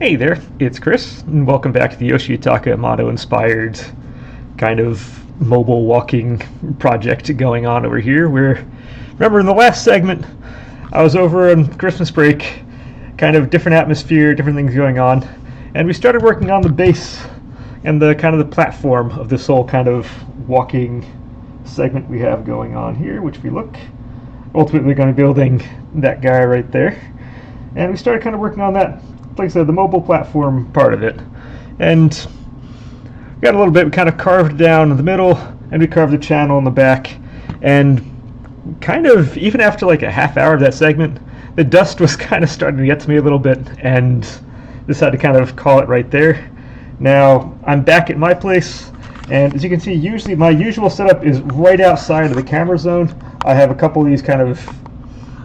Hey there, it's Chris, and welcome back to the Yoshitaka Amano inspired kind of mobile walking project going on over here. Remember in the last segment, I was over on Christmas break, kind of different atmosphere, different things going on, and we started working on the base and the kind of the platform of this whole kind of walking segment we have going on here, which we look ultimately going to be building that guy right there. And we started kind of working on that, like I said, the mobile platform part of it. And we got a little bit, we kind of carved down in the middle, and we carved the channel in the back. And kind of, even after like a half hour of that segment, the dust was kind of starting to get to me a little bit, and decided to kind of call it right there. Now, I'm back at my place, and as you can see, usually my usual setup is right outside of the camera zone. I have a couple of these kind of,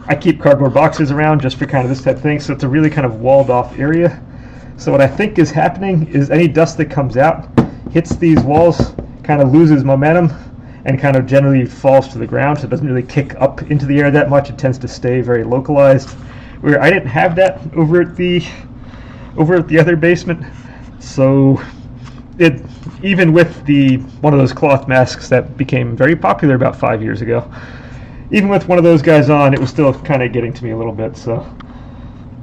I keep cardboard boxes around just for kind of this type of thing, so it's a really kind of walled off area. So what I think is happening is any dust that comes out hits these walls, kind of loses momentum, and kind of generally falls to the ground, so it doesn't really kick up into the air that much. It tends to stay very localized. Where I didn't have that over at the other basement, so it, even with the one of those cloth masks that became very popular about 5 years ago, even with one of those guys on, it was still kind of getting to me a little bit. So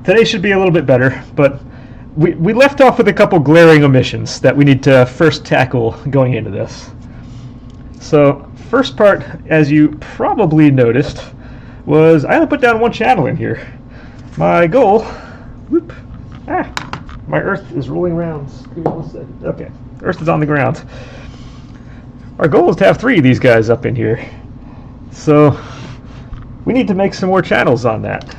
today should be a little bit better, but we left off with a couple glaring omissions that we need to first tackle going into this. So first part, as you probably noticed, was I only put down one channel in here. My goal, my earth is rolling around. Okay, earth is on the ground. Our goal is to have 3 of these guys up in here. So we need to make some more channels on that.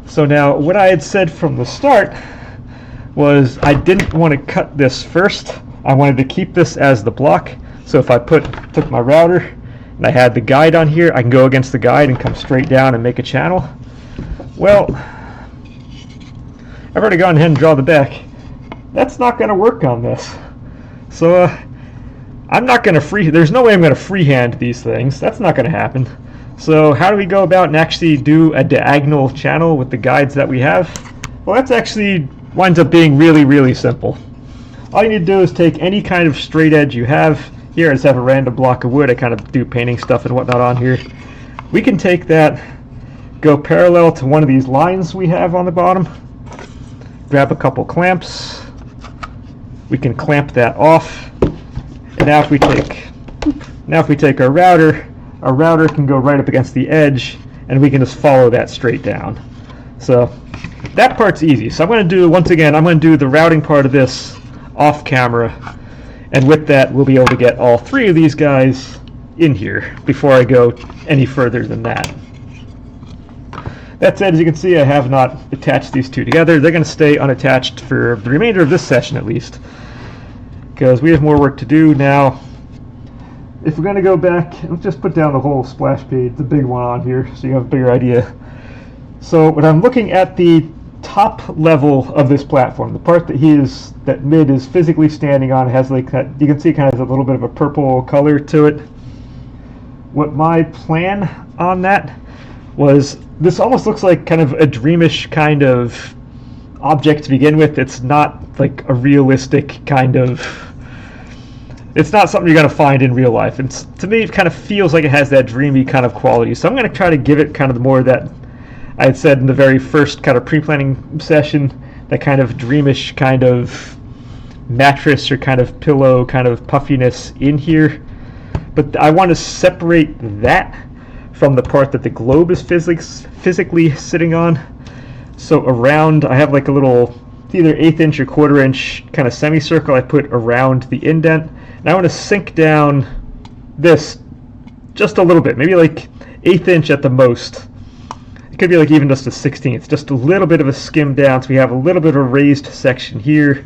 So now what I had said from the start was I didn't want to cut this first. I wanted to keep this as the block. So if I took my router and I had the guide on here, I can go against the guide and come straight down and make a channel. Well, I've already gone ahead and drawn the back. That's not going to work on this. So I'm not going to there's no way I'm going to freehand these things. That's not going to happen. So how do we go about and actually do a diagonal channel with the guides that we have? Well, that's actually winds up being really, really simple. All you need to do is take any kind of straight edge you have. Here I just have a random block of wood. I kind of do painting stuff and whatnot on here. We can take that, go parallel to one of these lines we have on the bottom, grab a couple clamps. We can clamp that off. And now if we take our router can go right up against the edge, and we can just follow that straight down. So that part's easy. So I'm going to do, once again, I'm going to do the routing part of this off camera, and with that we'll be able to get all 3 of these guys in here before I go any further than that. That said, as you can see, I have not attached these 2 together. They're going to stay unattached for the remainder of this session at least, because we have more work to do now. If we're going to go back, let's just put down the whole splash page, the big one on here, so you have a bigger idea. So when I'm looking at the top level of this platform, the part that mid is physically standing on, has like that, you can see kind of a little bit of a purple color to it. What my plan on that was, this almost looks like kind of a dreamish kind of object to begin with. It's not like a realistic kind of, it's not something you're going to find in real life. And to me, it kind of feels like it has that dreamy kind of quality. So I'm going to try to give it kind of more that I had said in the very first kind of pre-planning session, that kind of dreamish kind of mattress or kind of pillow kind of puffiness in here. But I want to separate that from the part that the globe is physically sitting on. So around, I have like a little, it's either 1/8 inch or 1/4 inch kind of semicircle I put around the indent. And I want to sink down this just a little bit, maybe like 1/8 inch at the most. It could be like even just a 1/16, just a little bit of a skim down, so we have a little bit of a raised section here.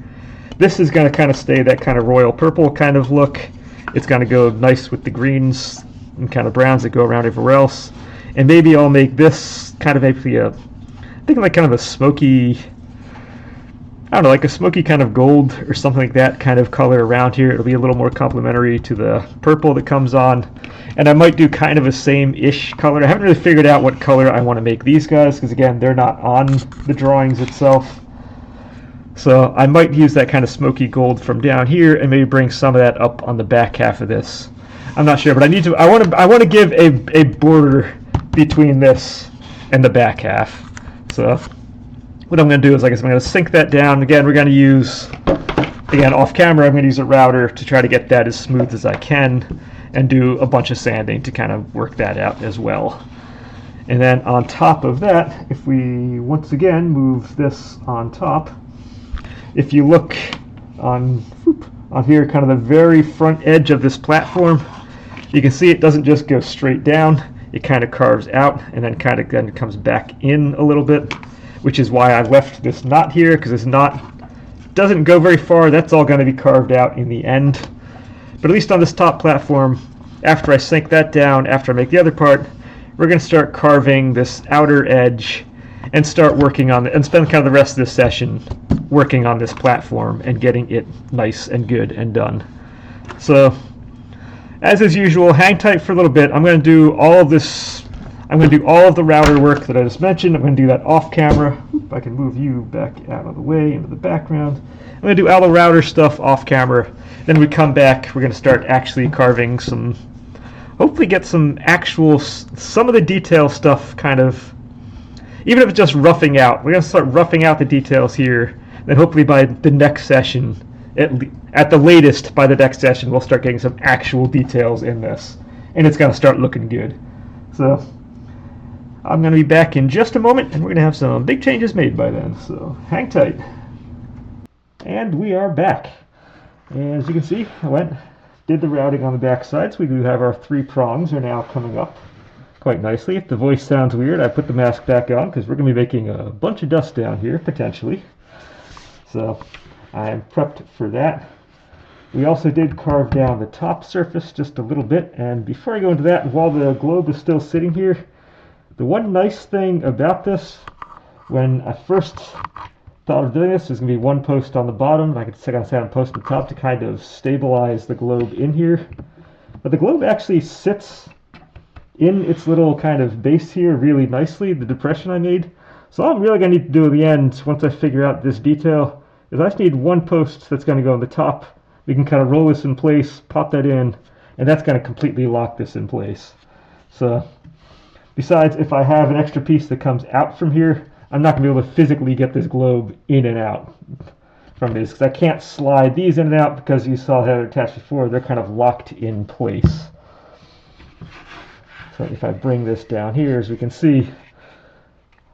This is going to kind of stay that kind of royal purple kind of look. It's going to go nice with the greens and kind of browns that go around everywhere else. And maybe I'll make this kind of maybe a, I think like kind of a smoky, I don't know, like a smoky kind of gold or something like that kind of color around here. It'll be a little more complementary to the purple that comes on. And I might do kind of a same-ish color. I haven't really figured out what color I want to make these guys, because again, they're not on the drawings itself. So I might use that kind of smoky gold from down here and maybe bring some of that up on the back half of this. I'm not sure, but I want to give a border between this and the back half. So what I'm going to do is, I guess I'm going to sink that down. Again, we're going to use, again, off camera, I'm going to use a router to try to get that as smooth as I can and do a bunch of sanding to kind of work that out as well. And then on top of that, if we once again move this on top, if you look on here, kind of the very front edge of this platform, you can see it doesn't just go straight down. It kind of carves out and then kind of then comes back in a little bit, which is why I left this knot here, because this knot doesn't go very far. That's all going to be carved out in the end. But at least on this top platform, after I sink that down, after I make the other part, we're going to start carving this outer edge and start working on it, and spend kind of the rest of this session working on this platform and getting it nice and good and done. So, as is usual, hang tight for a little bit. I'm going to do all of this. I'm going to do all of the router work that I just mentioned. I'm going to do that off camera. If I can move you back out of the way into the background. I'm going to do all the router stuff off camera. Then we come back. We're going to start actually carving some, hopefully get some actual, some of the detail stuff kind of, even if it's just roughing out. We're going to start roughing out the details here. Then hopefully by the next session, at the latest by the next session, we'll start getting some actual details in this. And it's going to start looking good. So I'm going to be back in just a moment, and we're going to have some big changes made by then. So hang tight. And we are back. And as you can see, I did the routing on the back side, so we do have our 3 prongs are now coming up quite nicely. If the voice sounds weird, I put the mask back on because we're going to be making a bunch of dust down here, potentially. So I am prepped for that. We also did carve down the top surface just a little bit, and before I go into that, while the globe is still sitting here, the one nice thing about this, when I first thought of doing this, is going to be one post on the bottom, and I could set on a post on the top to kind of stabilize the globe in here. But the globe actually sits in its little kind of base here really nicely, the depression I made. So all I'm really going to need to do at the end, once I figure out this detail, is I just need one post that's going to go on the top. We can kind of roll this in place, pop that in, and that's going to completely lock this in place. So, besides, if I have an extra piece that comes out from here, I'm not going to be able to physically get this globe in and out from this, because I can't slide these in and out, because you saw how they're attached before, they're kind of locked in place. So if I bring this down here, as we can see,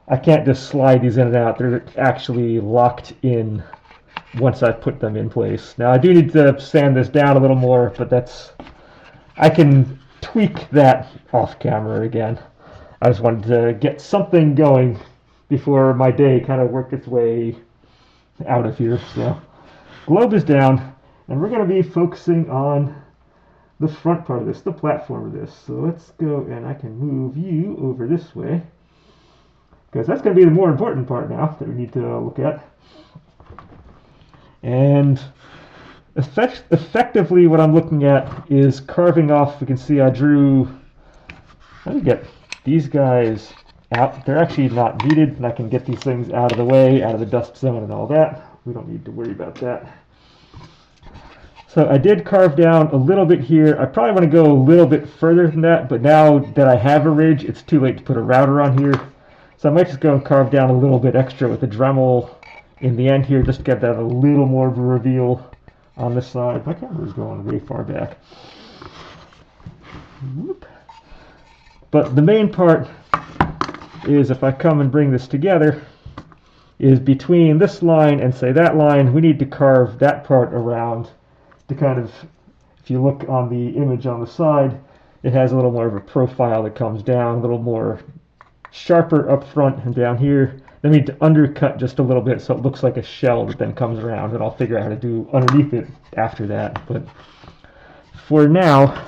I can't just slide these in and out. They're actually locked in once I put them in place. Now I do need to sand this down a little more, but I can tweak that off camera again. I just wanted to get something going before my day kind of worked its way out of here. So globe is down, and we're going to be focusing on the front part of this, the platform of this. So let's go, and I can move you over this way, because that's going to be the more important part now that we need to look at. And effectively what I'm looking at is carving off. We can see I drew, let me get these guys out. They're actually not needed, and I can get these things out of the way, out of the dust zone and all that. We don't need to worry about that. So I did carve down a little bit here. I probably want to go a little bit further than that, but now that I have a ridge, it's too late to put a router on here. So I might just go and carve down a little bit extra with the Dremel in the end here, just to get that a little more of a reveal on this side. My camera's going way far back. Whoop. But the main part is, if I come and bring this together, is between this line and say that line, we need to carve that part around to kind of, if you look on the image on the side, it has a little more of a profile that comes down, a little more sharper up front and down here. Then we need to undercut just a little bit so it looks like a shell that then comes around, and I'll figure out how to do underneath it after that. But for now,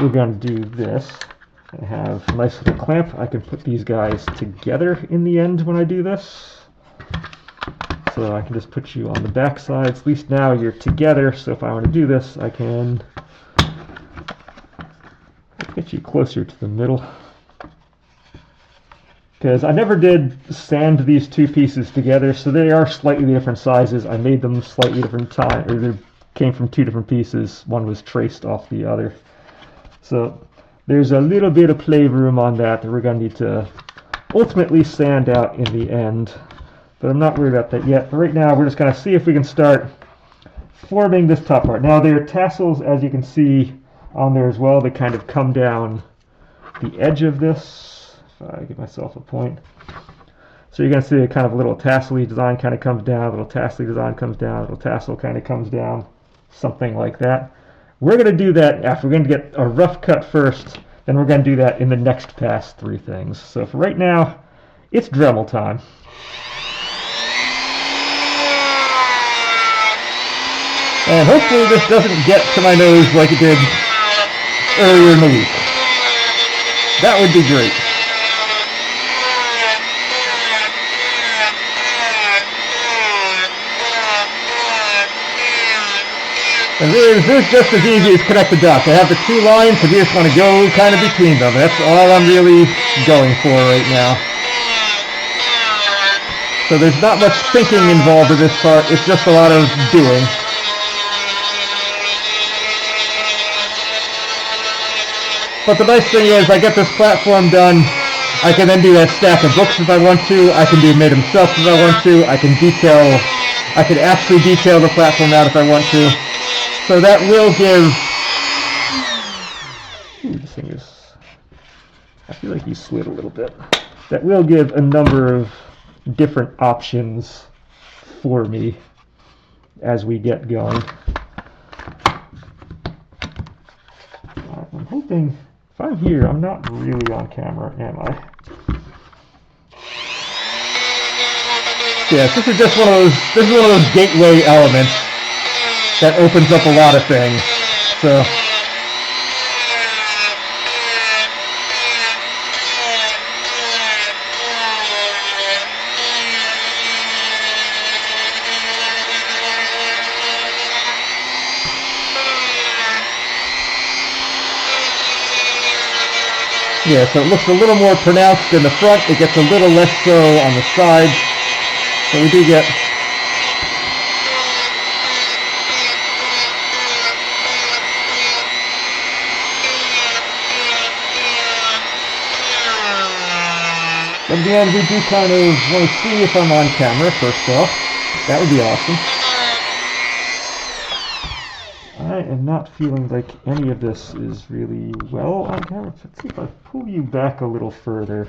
we're going to do this. I have a nice little clamp. I can put these guys together in the end when I do this. So I can just put you on the back sides. At least now you're together, so if I want to do this, I can get you closer to the middle. Because I never did sand these two pieces together, so they are slightly different sizes. I made them slightly different time, or they came from two different pieces. One was traced off the other. So there's a little bit of play room on that we're going to need to ultimately sand out in the end. But I'm not worried about that yet. But right now we're just going to see if we can start forming this top part. Now there are tassels, as you can see on there as well. They kind of come down the edge of this. If I give myself a point. So you're going to see a kind of little tassel-y design kind of comes down, a little tassel-y design comes down, a little tassel kind of comes down, something like that. We're going to do that after. We're going to get a rough cut first, then we're going to do that in the next past three things. So for right now, it's Dremel time. And hopefully this doesn't get to my nose like it did earlier in the week. That would be great. And this is just as easy as connect the dots. I have the two lines, so we just want to go kind of between them. That's all I'm really going for right now. So there's not much thinking involved in this part. It's just a lot of doing. But the nice thing is, I get this platform done. I can then do that stack of books if I want to. I can do made himself if I want to. I can actually detail the platform out if I want to. So that will give... Ooh, this thing is... I feel like you slid a little bit. That will give a number of different options for me as we get going. I'm hoping... If I'm here, I'm not really on camera, am I? Yes, this is just one of those gateway elements that opens up a lot of things. So yeah, so it looks a little more pronounced in the front. It gets a little less so on the sides. So we do get at the end, we do kind of want to see if I'm on camera first off. That would be awesome. I am not feeling like any of this is really well on camera. Let's see if I pull you back a little further.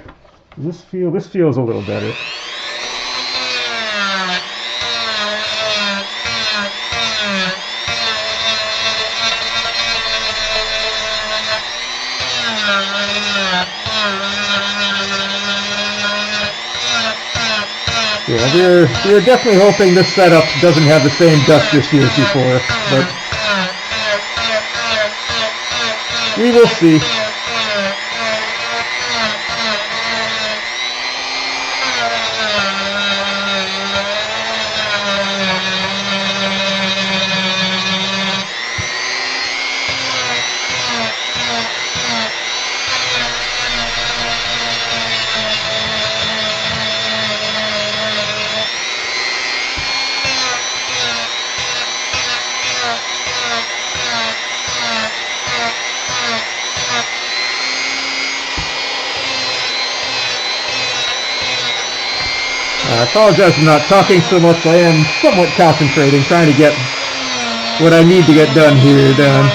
Does this feels a little better. Yeah, we're definitely hoping this setup doesn't have the same dust issue as before, but we will see. I apologize for not talking so much. I am somewhat concentrating, trying to get what I need to get done here done.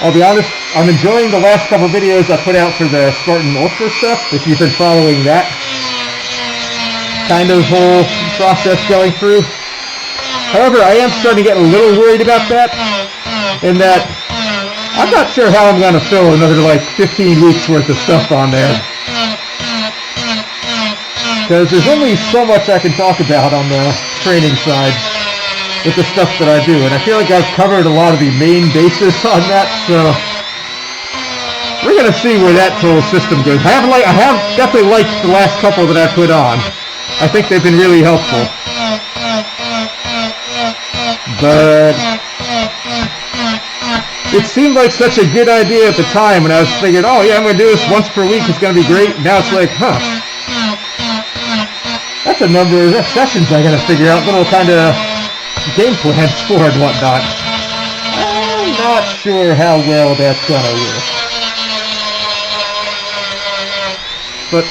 I'll be honest, I'm enjoying the last couple videos I put out for the Spartan Ultra stuff, if you've been following that kind of whole process going through. However, I am starting to get a little worried about that, in that I'm not sure how I'm going to fill another like 15 weeks worth of stuff on there. Because there's only so much I can talk about on the training side. with the stuff that I do, and I feel like I've covered a lot of the main bases on that, so we're gonna see where that whole system goes. I have definitely liked the last couple that I put on. I think they've been really helpful. But it seemed like such a good idea at the time when I was thinking, oh yeah, I'm gonna do this once per week, it's gonna be great. Now it's like, huh, that's a number of sessions I gotta figure out, little kind of game plans for and whatnot. I'm not sure how well that's gonna work. But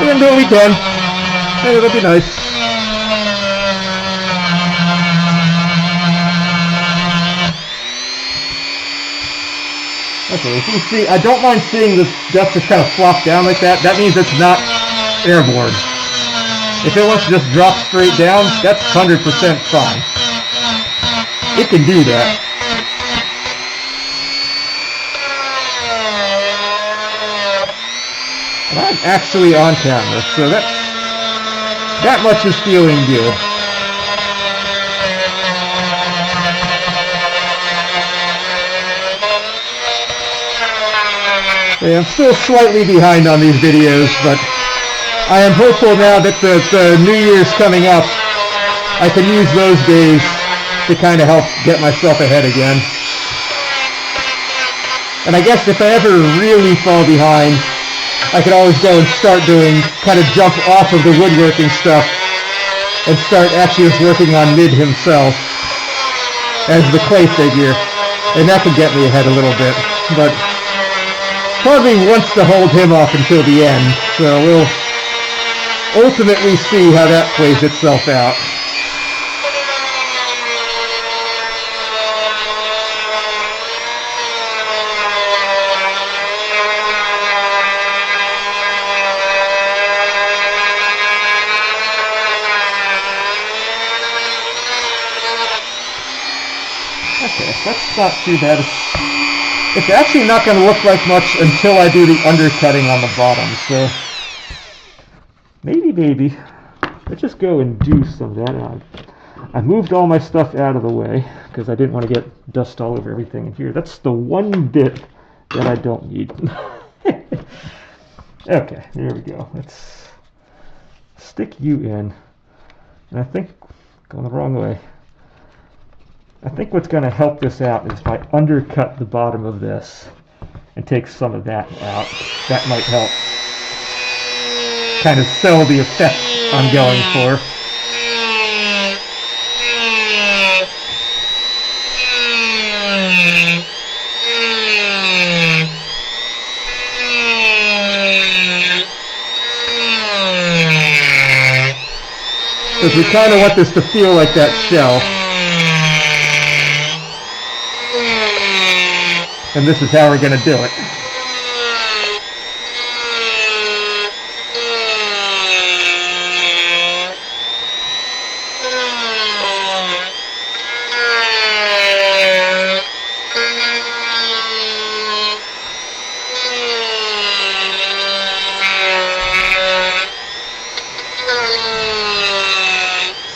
we're gonna do what we can. Hey, it'll be nice. Okay, so you see, I don't mind seeing the dust just kind of flop down like that. That means it's not airborne. If it wants to just drop straight down, that's 100% fine. It can do that. And I'm actually on camera, so that much is feeling good. Yeah, I'm still slightly behind on these videos, but I am hopeful now that the New Year's coming up, I can use those days to kind of help get myself ahead again. And I guess if I ever really fall behind, I could always go and start doing, kind of jump off of the woodworking stuff and start actually just working on Mid himself as the clay figure. And that could get me ahead a little bit. But part of me wants to hold him off until the end, so we'll ultimately see how that plays itself out. Okay, that's not too bad. It's actually not going to look like much until I do the undercutting on the bottom, so maybe let's just go and do some of that. I moved all my stuff out of the way because I didn't want to get dust all over everything in here. That's the one bit that I don't need. Okay, there we go. Let's stick you in. And I think going the wrong way. I think what's going to help this out is if I undercut the bottom of this and take some of that out. That might help kind of sell the effect I'm going for. Because we kind of want this to feel like that shell. And this is how we're going to do it.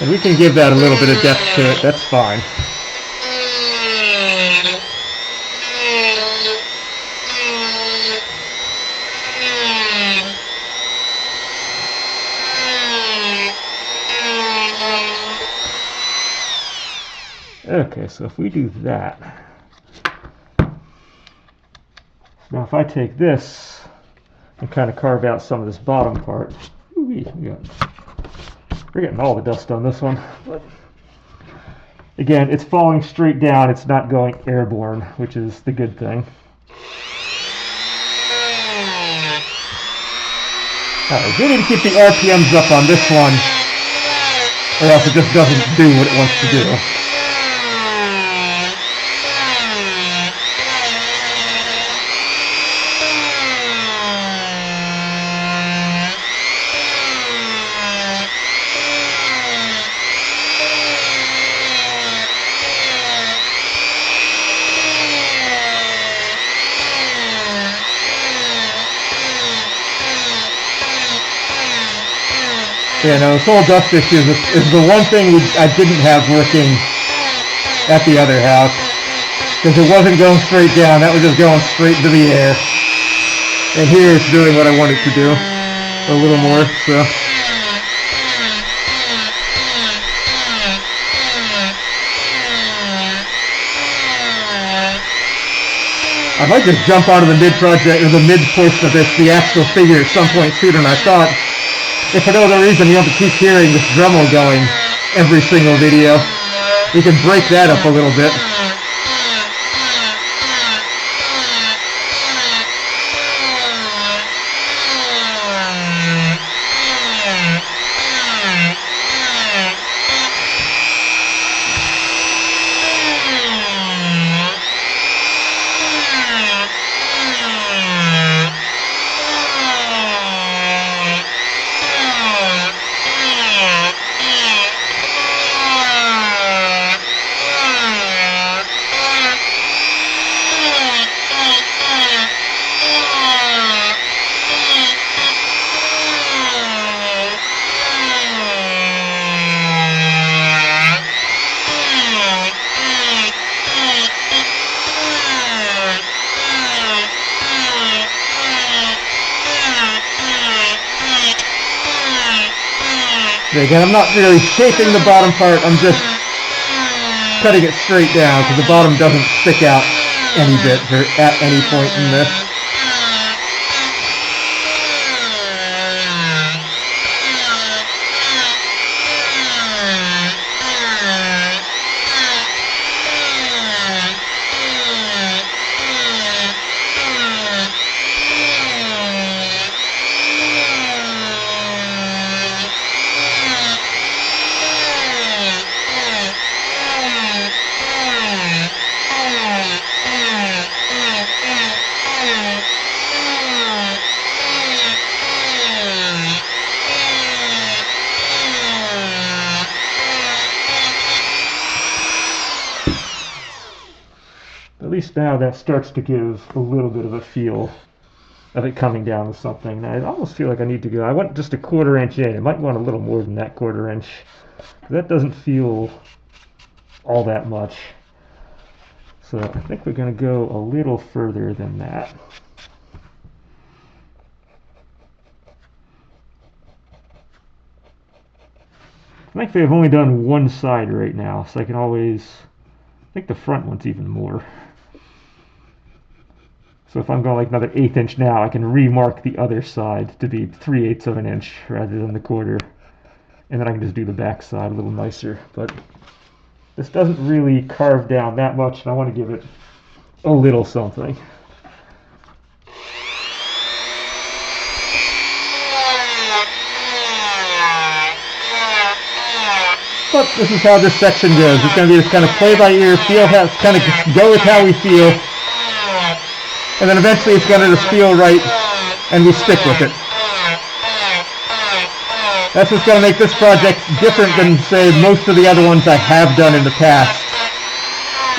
And we can give that a little bit of depth to it, that's fine. Okay, so if we do that, now if I take this and kind of carve out some of this bottom part, we're getting all the dust on this one. But again, it's falling straight down, it's not going airborne, which is the good thing. Alright, we need to keep the RPMs up on this one, or else it just doesn't do what it wants to do. Yeah, no, this whole dust issue is the one thing I didn't have working at the other house. Because it wasn't going straight down, that was just going straight into the air. And here it's doing what I want it to do. A little more, so. I might just jump onto the mid-project, or the mid-portion of this, the actual figure at some point sooner than I thought. If for no other reason you have to keep hearing this Dremel going every single video, you can break that up a little bit. Again, I'm not really shaping the bottom part, I'm just cutting it straight down because the bottom doesn't stick out any bit at any point in this. At least now that starts to give a little bit of a feel of it coming down to something. I almost feel like I need to go, I want just a 1/4 inch in. I might want a little more than that 1/4 inch. That doesn't feel all that much. So I think we're going to go a little further than that. Thankfully I've only done one side right now, so I can always, I think the front one's even more. So if I'm going like another 1/8 inch now, I can remark the other side to be 3/8 of an inch rather than the 1/4. And then I can just do the back side a little nicer. But this doesn't really carve down that much, and I want to give it a little something. But this is how this section goes. It's going to be this kind of play by ear, feel how, kind of go with how we feel. And then eventually it's going to just feel right, and we stick with it. That's what's going to make this project different than, say, most of the other ones I have done in the past.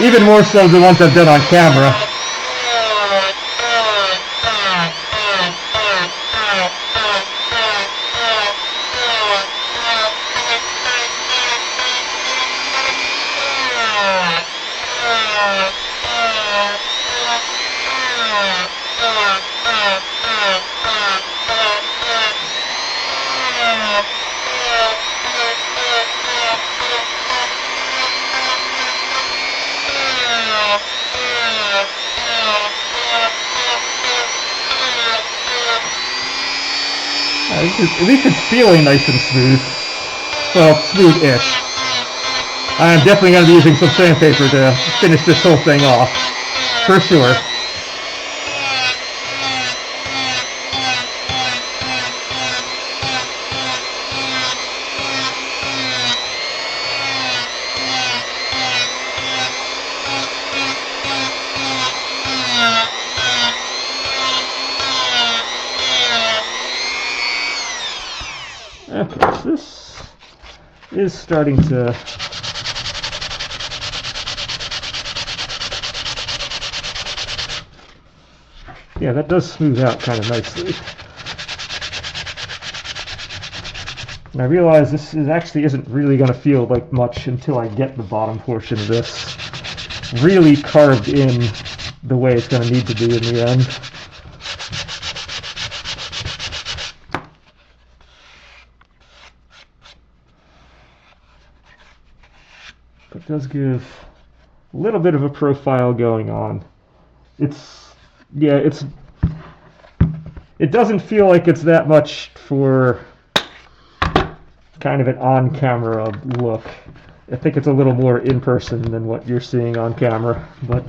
Even more so than the ones I've done on camera. At least it's feeling nice and smooth. Well, smooth-ish. I'm definitely going to be using some sandpaper to finish this whole thing off. For sure. Okay, so this is starting to yeah, that does smooth out kind of nicely. And I realize this actually isn't really going to feel like much until I get the bottom portion of this really carved in the way it's going to need to be in the end. It does give a little bit of a profile going on. It doesn't feel like it's that much for kind of an on-camera look. I think it's a little more in-person than what you're seeing on camera, but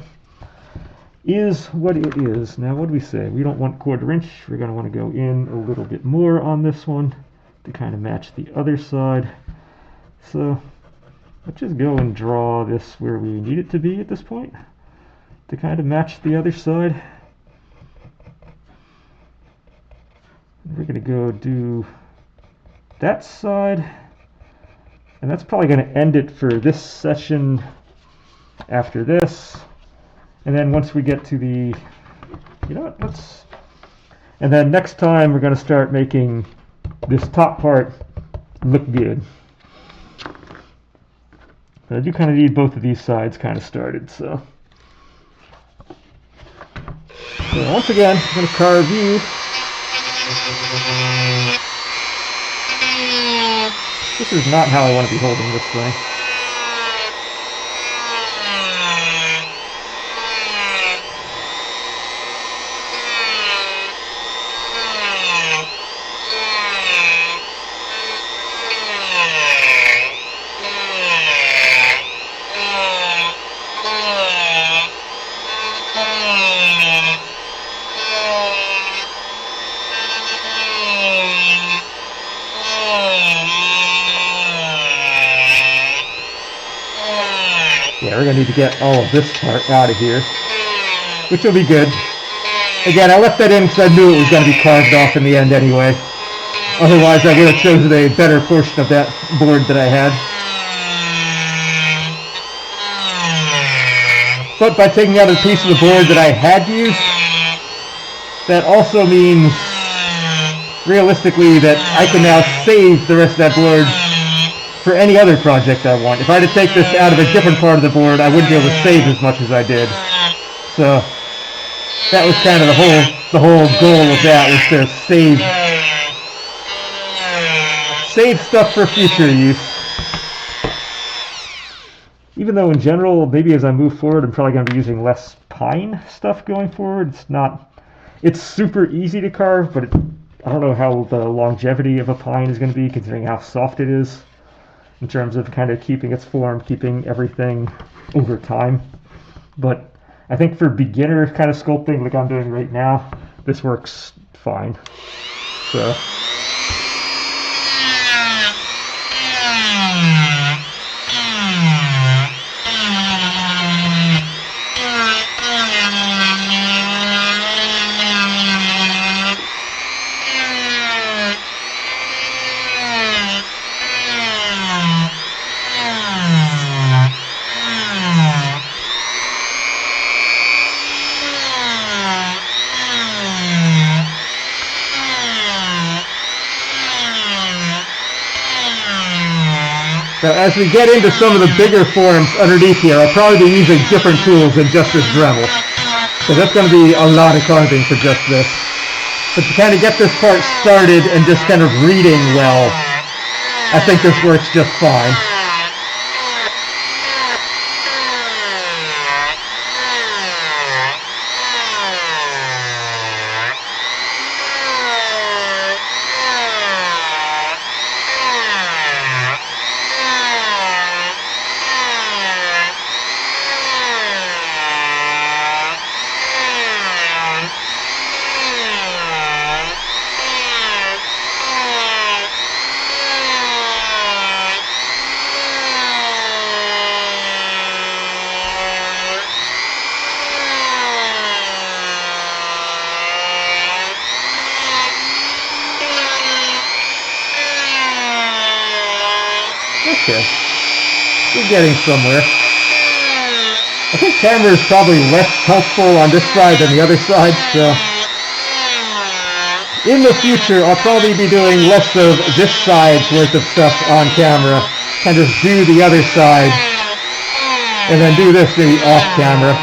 is what it is. Now, what do we say? We don't want 1/4 inch. We're going to want to go in a little bit more on this one to kind of match the other side. So let's just go and draw this where we need it to be at this point to kind of match the other side. We're going to go do that side, and that's probably going to end it for this session after this. And then once we get to the, you know what, and then next time we're going to start making this top part look good. But I do kind of need both of these sides kind of started, so once again, I'm going to carve you. This is not how I want to be holding this thing. Yeah, we're going to need to get all of this part out of here, which will be good. Again, I left that in because I knew it was going to be carved off in the end anyway. Otherwise, I would have chosen a better portion of that board that I had. But by taking out a piece of the board that I had used, that also means, realistically, that I can now save the rest of that board for any other project I want. If I had to take this out of a different part of the board, I wouldn't be able to save as much as I did. So that was kind of the whole goal of that, was to save stuff for future use. Even though in general, maybe as I move forward, I'm probably going to be using less pine stuff going forward. It's super easy to carve, but I don't know how the longevity of a pine is going to be, considering how soft it is, in terms of kind of keeping its form, keeping everything over time. But I think for beginner kind of sculpting like I'm doing right now, this works fine. So So as we get into some of the bigger forms underneath here, I'll probably be using different tools than just this Dremel. So that's going to be a lot of carving for just this. But to kind of get this part started and just kind of reading well, I think this works just fine. Okay, we're getting somewhere. I think camera is probably less helpful on this side than the other side, so in the future, I'll probably be doing less of this side's worth of stuff on camera, and just do the other side, and then do this maybe off camera.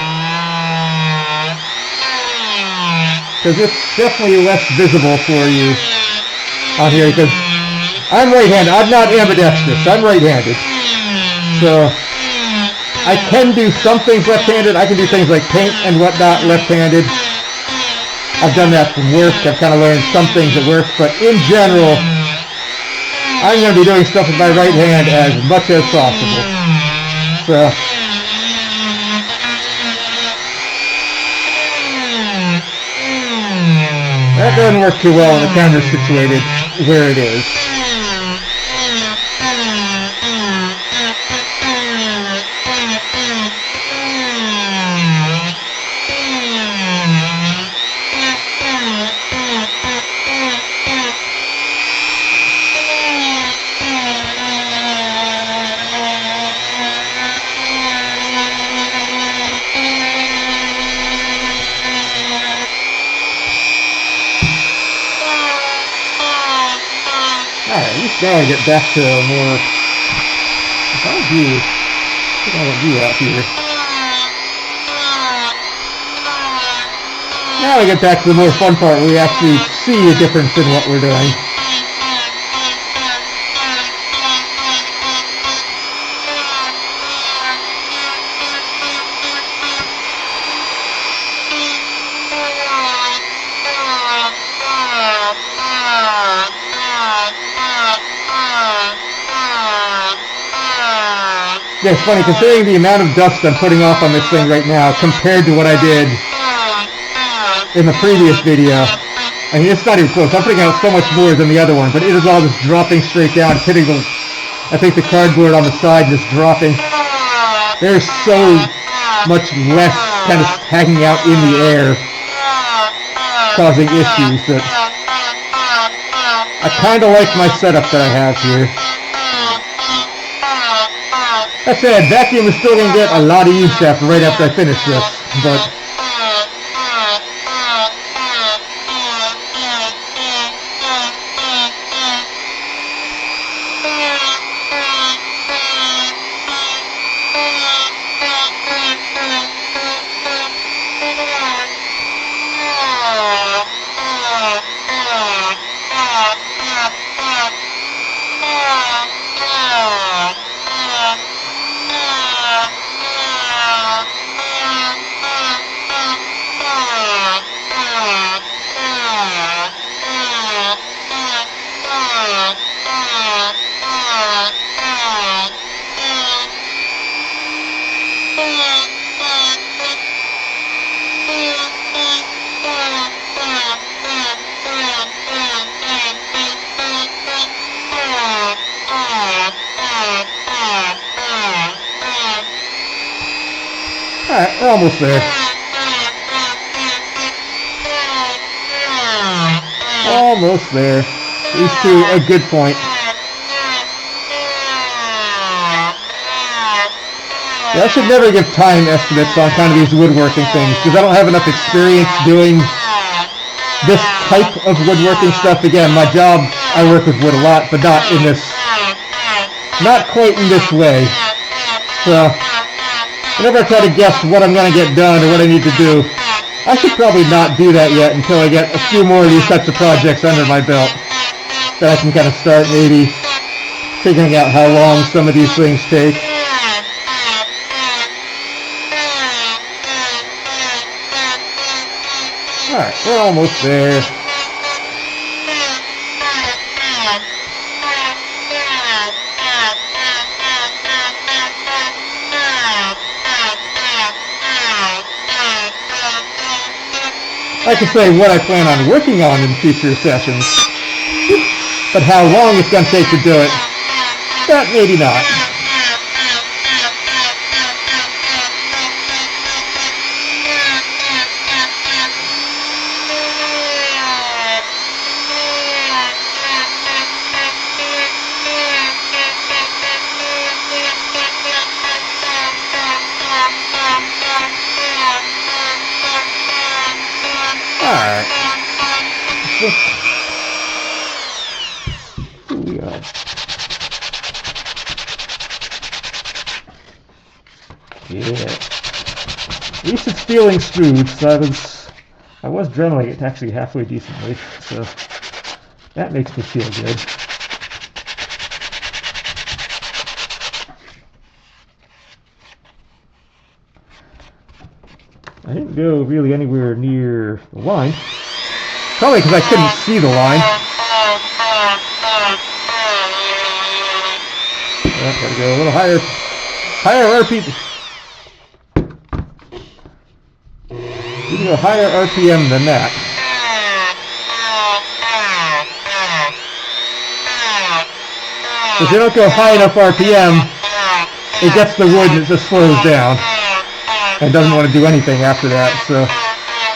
Because it's definitely less visible for you on here, because I'm right-handed. I'm not ambidextrous. I'm right-handed. So I can do some things left-handed. I can do things like paint and whatnot left-handed. I've done that from work. I've kind of learned some things at work, but in general, I'm going to be doing stuff with my right hand as much as possible. So that doesn't work too well when the camera's situated where it is. Alright, at least now I get back to a more view. Look at the view out here. Now I get back to the more fun part where we actually see a difference in what we're doing. Yeah, it's funny, considering the amount of dust I'm putting off on this thing right now compared to what I did in the previous video. I mean, it's not even close. I'm putting out so much more than the other one, but it is all just dropping straight down, hitting the, I think the cardboard on the side just dropping. There's so much less kind of hanging out in the air, causing issues that I kind of like my setup that I have here. That said, vacuum is still going to get a lot of use right after I finish this, but alright, we're almost there. Almost there. These two, a good point. Yeah, I should never give time estimates on kind of these woodworking things, because I don't have enough experience doing this type of woodworking stuff. Again, my job, I work with wood a lot, but not in this, not quite in this way. So, whenever I try to guess what I'm going to get done or what I need to do, I should probably not do that yet until I get a few more of these types of projects under my belt. Then I can kind of start maybe figuring out how long some of these things take. Alright, we're almost there. I can say what I plan on working on in future sessions, but how long it's going to take to do it, that maybe not. Alright. At least it's feeling smooth, so I was dremeling it actually halfway decently, so that makes me feel good. I didn't go really anywhere near the line, probably because I couldn't see the line. Gotta go a little higher RPM. You can go higher RPM than that. If you don't go high enough RPM, it gets the wood and it just slows down and doesn't want to do anything after that. So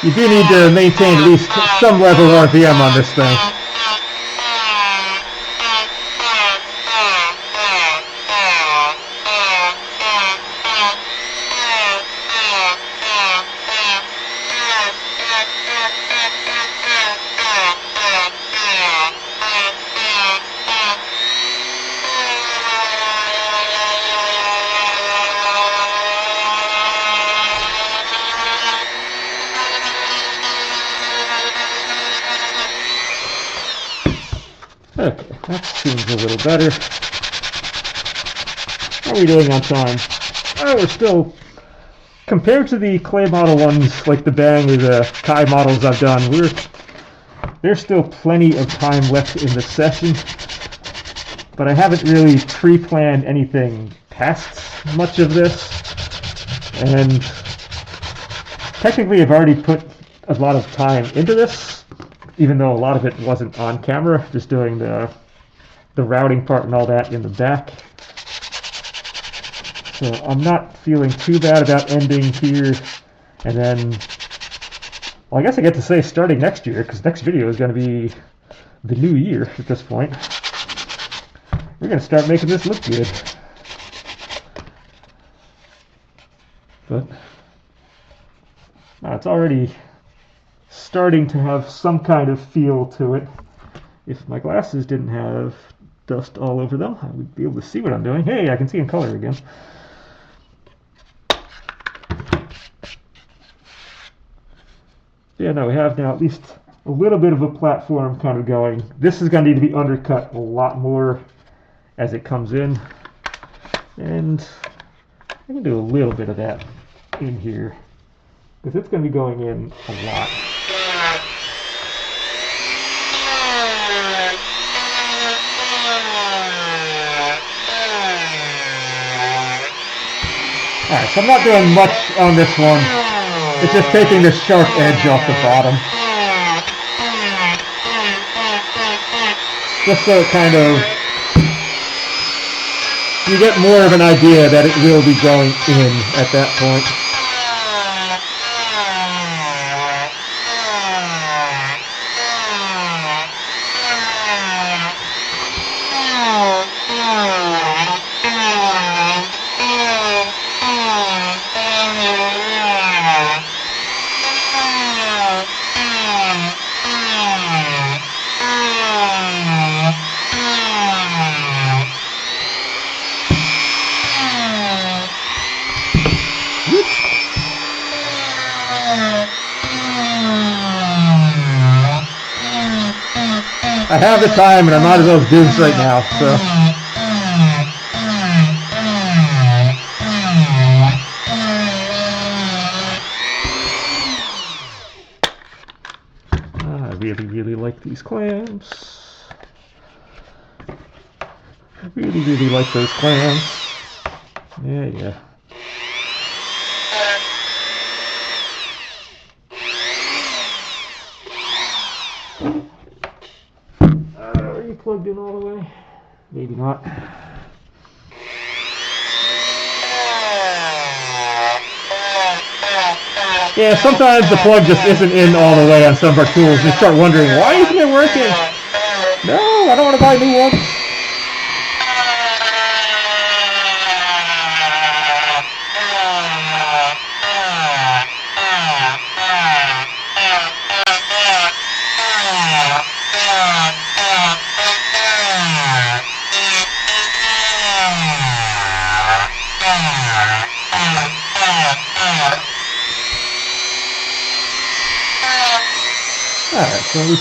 you do need to maintain at least some level of RPM on this thing. Okay, that seems a little better. How are we doing on time? Oh, we're still, compared to the clay model ones, like the Bang or the Kai models I've done, there's still plenty of time left in the session. But I haven't really pre-planned anything past much of this. And technically I've already put a lot of time into this, even though a lot of it wasn't on camera, just doing the routing part and all that in the back. So I'm not feeling too bad about ending here, and then, well, I guess I get to say starting next year, because next video is going to be the new year at this point. We're going to start making this look good. But it's already starting to have some kind of feel to it. If my glasses didn't have dust all over them, I would be able to see what I'm doing. Hey, I can see in color again. Yeah, no, we have now at least a little bit of a platform kind of going. This is going to need to be undercut a lot more as it comes in. And I can do a little bit of that in here, because it's going to be going in a lot. Alright, so I'm not doing much on this one. It's just taking the sharp edge off the bottom. Just so it kind of, you get more of an idea that it will be going in at that point. I have the time and I might as well do this right now, so. I really like these clamps. I really like those clamps. Yeah. Are you plugged in all the way? Maybe not. Yeah, sometimes the plug just isn't in all the way on some of our tools. You start wondering, why isn't it working? No, I don't want to buy a new one. Alright, so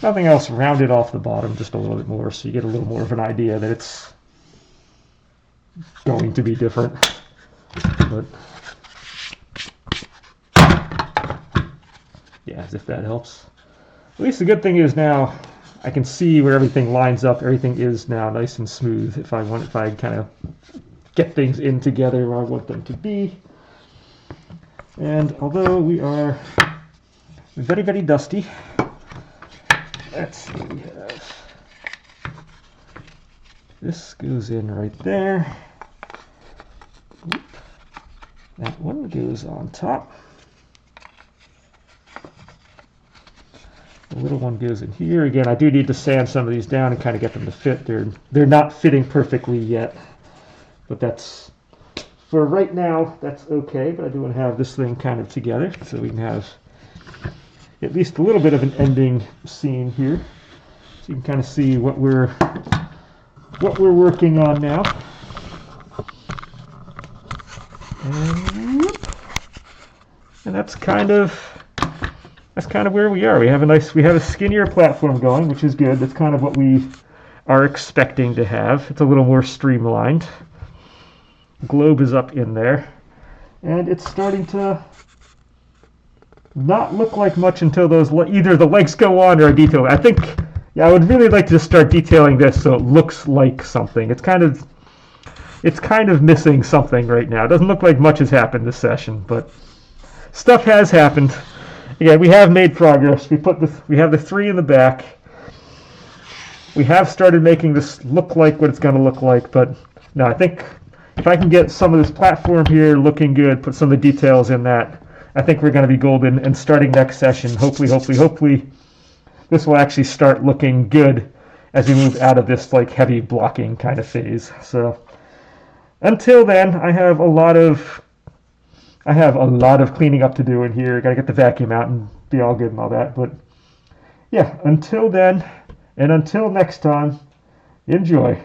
nothing else rounded off the bottom just a little bit more, so you get a little more of an idea that it's going to be different. But yeah, as if that helps. At least the good thing is now I can see where everything lines up. Everything is now nice and smooth if I kind of get things in together where I want them to be. And although we are very, very dusty, let's see what we have. This goes in right there. That one goes on top. The little one goes in here. Again, I do need to sand some of these down and kind of get them to fit. They're not fitting perfectly yet, but that's, for right now, that's okay. But I do want to have this thing kind of together so we can have at least a little bit of an ending scene here. So you can kind of see what we're working on now. And that's kind of where we are. We have a skinnier platform going, which is good. That's kind of what we are expecting to have. It's a little more streamlined. Globe is up in there, and it's starting to not look like much until either the legs go on or a detail. I think, yeah, I would really like to just start detailing this so it looks like something. It's kind of missing something right now. It doesn't look like much has happened this session, but stuff has happened. Again, we have made progress. We have the 3 in the back. We have started making this look like what it's going to look like, but no, I think if I can get some of this platform here looking good, put some of the details in that, I think we're going to be golden. And starting next session, hopefully, this will actually start looking good as we move out of this like heavy blocking kind of phase. So until then, I have a lot of cleaning up to do in here. Got to get the vacuum out and be all good and all that. But yeah, until then, and until next time, enjoy.